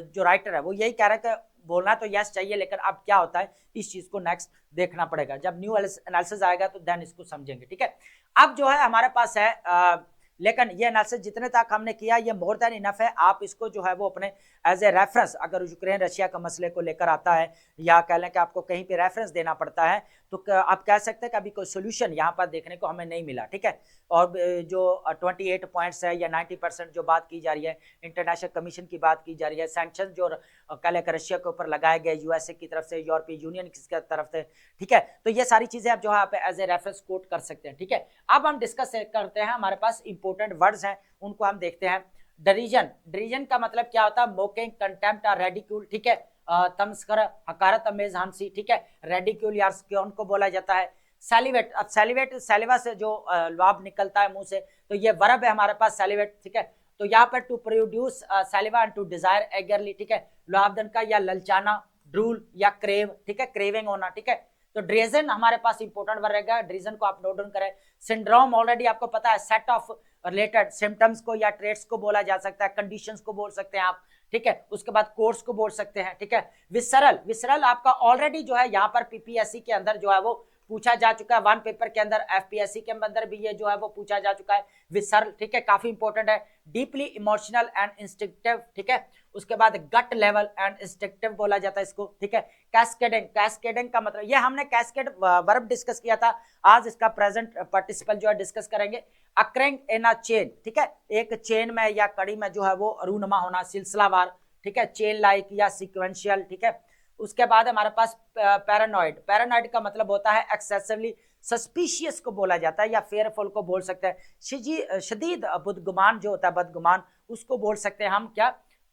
जो राइटर है वो यही कह रहा है कि बोलना तो यस चाहिए, लेकिन अब क्या होता है इस चीज को नेक्स्ट देखना पड़ेगा, जब न्यू एनालिसिस आएगा तो देन इसको समझेंगे। ठीक है, अब जो है हमारे पास है लेकिन ये एनालिसिस जितने तक हमने किया ये मोर देन इनफ है। आप इसको जो है वो अपने एज ए रेफरेंस, अगर यूक्रेन रशिया का मसले को लेकर आता है या कह लें कि आपको कहीं पे रेफरेंस देना पड़ता है तो आप कह सकते हैं कि अभी कोई सोल्यूशन यहाँ पर देखने को हमें नहीं मिला। ठीक है, और जो 28 पॉइंट्स है या 90% जो बात की जा रही है, इंटरनेशनल कमीशन की बात की जा रही है, सैंक्शन जो कह लें रशिया के ऊपर लगाए गए यूएसए की तरफ से, यूरोपीय यूनियन की तरफ से। ठीक है, तो ये सारी चीजें आप जो है आप एज ए रेफरेंस कोट कर सकते हैं। ठीक है, अब हम डिस्कस करते हैं, हमारे पास इंपोर्टेंट वर्ड्स हैं उनको हम देखते हैं। डरीजन, डरीजन का मतलब क्या होता है, मोकिंग, कंटेम्प्ट और रेडिक्यूल। ठीक है, तमस्कर, हकारत अमेज हंसी। ठीक है, रेडिक्यूल यार क्यों उनको बोला जाता है। सैलिवेट, अब सैलिवेट सैलिवा से जो लुआब निकलता है मुंह से, तो ये वर्ब है हमारे पास सैलिवेट। ठीक है, तो यहाँ पर to produce saliva and to desire eagerly. ठीक है, लुआबदन का या ललचाना, ड्रूल या क्रेव। ठीक है, क्रेविंग होना। ठीक है, तो ड्रेजन हमारे पास इंपोर्टेंट वर्ड रहेगा, ड्रेजन को आप नोट डाउन करें। सिंड्रोम ऑलरेडी आपको पता है, सेट ऑफ रिलेटेड सिम्टम्स को या ट्रेट्स को बोला जा सकता है, कंडीशंस को बोल सकते हैं आप। ठीक है, उसके बाद कोर्स को बोल सकते हैं। ठीक है, विसरल, विसरल आपका ऑलरेडी जो है यहाँ पर पीपीएससी के अंदर जो है वो पूछा जा चुका है, वन पेपर के अंदर, एफपीएससी के अंदर भी ये जो है वो पूछा जा चुका है विसरल। ठीक है, काफी इंपॉर्टेंट है। Deeply emotional and instinctive. ठीक है, उसके बाद गट लेवल एंड इंस्टिंक्टिव बोला जाता है इसको। ठीक है, कैस्केडिंग, कैस्केडिंग का मतलब ये हमने कैस्केड वर्ब डिस्कस किया था, आज इसका प्रेजेंट पार्टिसिपल जो है डिस्कस करेंगे। Occurring in a chain. ठीक है, एक चेन में या कड़ी में जो है वो रूनुमा होना, सिलसिलावार। ठीक है, चेन लाइक या सीक्वेंशियल। ठीक है, उसके बाद हमारे पास पैरानॉइड, पैरानॉइड का मतलब होता है एक्सेसिवली सस्पिशियस को बोला जाता है या फेयरफुल को बोल सकते हैं। शदीद बदगुमान जो होता है, बदगुमान, उसको बोल सकते हैं हम क्या,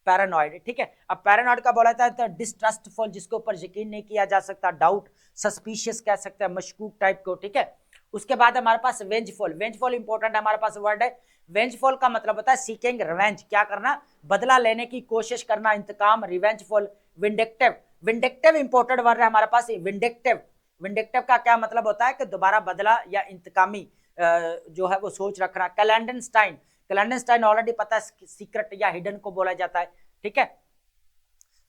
पैरानॉइड। ठीक है, अब पैरानॉइड का बोला जाता है तो डिस्ट्रस्टफुल, जिसके ऊपर यकीन नहीं किया जा सकता, डाउट, सस्पिशियस कह सकते हैं, मशकूक टाइप को। ठीक है, उसके बाद हमारे पास वेंजफुल, वेंजफुल इंपॉर्टेंट हमारे पास वर्ड है। वेंजफुल का मतलब होता है सीकिंग रिवेंज, क्या करना, बदला लेने की कोशिश करना, इंतकाम, revengeful. Vindictive, vindictive important word है हमारे पास, विंडिक्टिव, विंडिक्टिव का क्या मतलब होता है कि दोबारा बदला या इंतकामी जो है वो सोच रखना। क्लैंडनस्टाइन, क्लैंडनस्टाइन ऑलरेडी पता है, सीक्रेट या हिडन को बोला जाता है। ठीक है,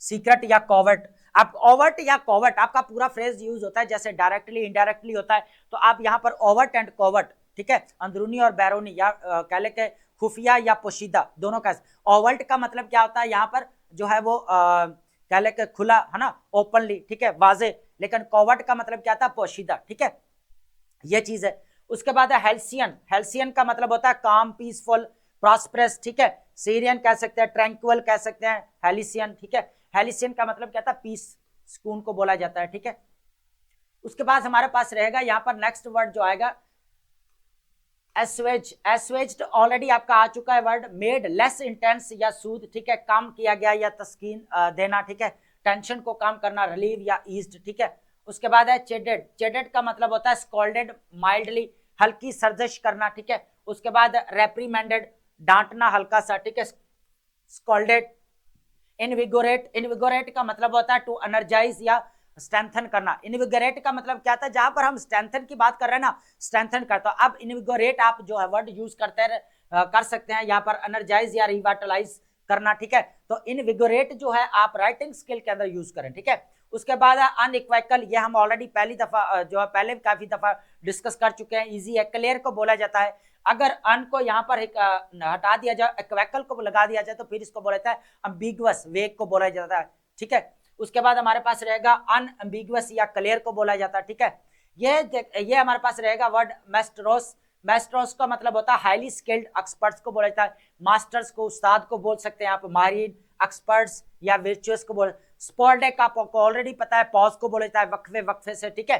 सीक्रेट या कॉवर्ट। अब ओवर्ट या कॉवर्ट आपका पूरा फ्रेज यूज होता है, जैसे डायरेक्टली इनडायरेक्टली होता है, तो आप यहाँ पर ओवर्ट एंड कॉवर्ट, ठीक है, अंदरूनी और बैरूनी या कह ले के खुफिया या पोशीदा, दोनों का। ओवर्ट का मतलब क्या होता है, यहाँ पर जो है वो कह ले के खुला है ना, ओपनली, ठीक है, वाजे। लेकिन कॉवर्ट का मतलब क्या था, पोशीदा। ठीक है, ये चीज है। उसके बाद है हेल्सियन, हेल्सियन का मतलब होता है काम, पीसफुल, प्रॉस्परस, ठीक है। सीरियन कह सकते हैं, ट्रैंक्विल कह सकते हैं, हेलिसियन, ठीक है। हेलिसियन का मतलब क्या था, पीस, सुकून को बोला जाता है, ठीक है। उसके बाद हमारे पास रहेगा यहाँ पर नेक्स्ट वर्ड जो आएगा एस्वेज, एस्वेज्ड ऑलरेडी आपका आ चुका है वर्ड, मेड लेस इंटेंस या सूद, ठीक है, कम किया गया या तस्कीन देना, ठीक है, टेंशन को कम करना, रिलीव या ईज्ड, ठीक है। उसके बाद है चेडेड, चेडेड का मतलब होता है स्कॉल्डेड, माइल्डली, हल्की सर्जिश करना, ठीक है। उसके बाद रेप्रीमेंडेड, डांटना हल्का सा, ठीक है, स्कॉल्डेड। इनविगोरेट, इनविगोरेट का मतलब होता है टू एनर्जाइज या स्ट्रेंथन करना। इनविगोरेट का मतलब क्या था, जहां पर हम स्ट्रेंथन की बात कर रहे हैं ना, स्ट्रेंथन करता। अब इनविगोरेट आप जो है वर्ड यूज करते हैं कर सकते हैं यहाँ पर एनर्जाइज या रिवाइटलाइज करना, ठीक है। तो इनविगोरेट जो है आप राइटिंग स्किल के अंदर यूज करें, ठीक है। उसके बाद अनइक्वाइकल, ये हम ऑलरेडी पहली दफा जो है पहले काफी दफा डिस्कस कर चुके हैं, इजी है। क्लियर को बोला जाता है, अगर अन को यहाँ पर एक हटा दिया जाए, इक्वैकल को लगा दिया जाए, तो फिर इसको बोला जाता है अम्बिगुअस, वेग को बोला जाता है, ठीक है। उसके बाद हमारे पास रहेगा अनएम्बिगुअस या क्लियर को बोला जाता है, ठीक है। ये हमारे पास रहेगा वर्ड मेस्ट्रोस, मेस्ट्रोस का मतलब होता है हाईली स्किल्ड, एक्सपर्ट्स को बोला जाता है, मास्टर्स को, उस्ताद को बोल सकते हैं आप, माहिरीन, एक्सपर्ट्स या वर्चुअस को बोल। स्पॉर्डेक आपको ऑलरेडी पता है, पॉज को बोला जाता है वक्फे वक्फे से, ठीक है।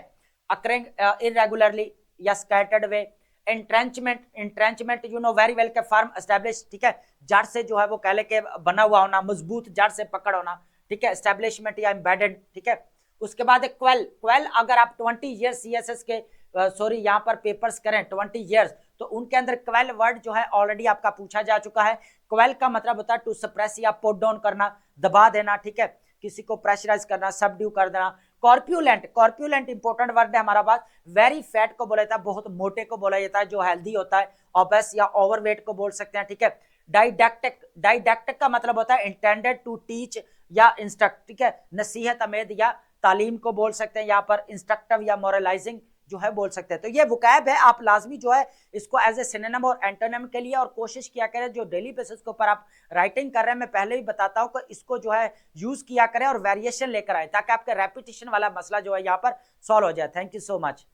अकरिंग इरेगुलरली या scattered way. Entrenchment, entrenchment you know very well के फर्म एस्टेब्लिश, ठीक है, जड़ से जो है वो कह ले के बना हुआ होना, मजबूत जड़ से पकड़ होना, ठीक है, एस्टेब्लिशमेंट या एम्बेडेड, ठीक है। उसके बाद क्वेल, क्वेल अगर आप 20 ईयर्स सीएसएस के सॉरी यहाँ पर पेपर्स करें 20 ईयर्स, तो उनके अंदर क्वेल वर्ड जो है ऑलरेडी आपका पूछा जा चुका है। क्वेल का मतलब होता है टू सप्रेस या पुट डाउन करना, दबा देना, ठीक है, किसी को प्रेशराइज करना, सबड्यू कर देना। कॉर्प्यूलेंट, कॉर्प्यूलेंट इंपॉर्टेंट वर्ड है हमारा पास। वेरी फैट को बोला जाता है, बहुत मोटे को बोला जाता है, जो हेल्दी होता है। ओबेस या ओवरवेट को बोल सकते हैं, ठीक है। डाइडैक्टिक, डाइडैक्टिक का मतलब होता है इंटेंडेड टू टीच या इंस्ट्रक्ट, ठीक है, नसीहत आमेद या तालीम को बोल सकते हैं यहाँ पर, इंस्ट्रक्टिव या मोरलाइजिंग जो है बोल सकते हैं। तो ये वोकैब है, आप लाजमी जो है इसको एज ए सिनोनिम और एंटोनिम के लिए, और कोशिश किया करें जो डेली बेसिस के ऊपर आप राइटिंग कर रहे हैं, मैं पहले भी बताता हूं कि इसको जो है यूज किया करें और वेरिएशन लेकर आए, ताकि आपका रेपिटेशन वाला मसला जो है यहाँ पर सॉल्व हो जाए। Thank you so much.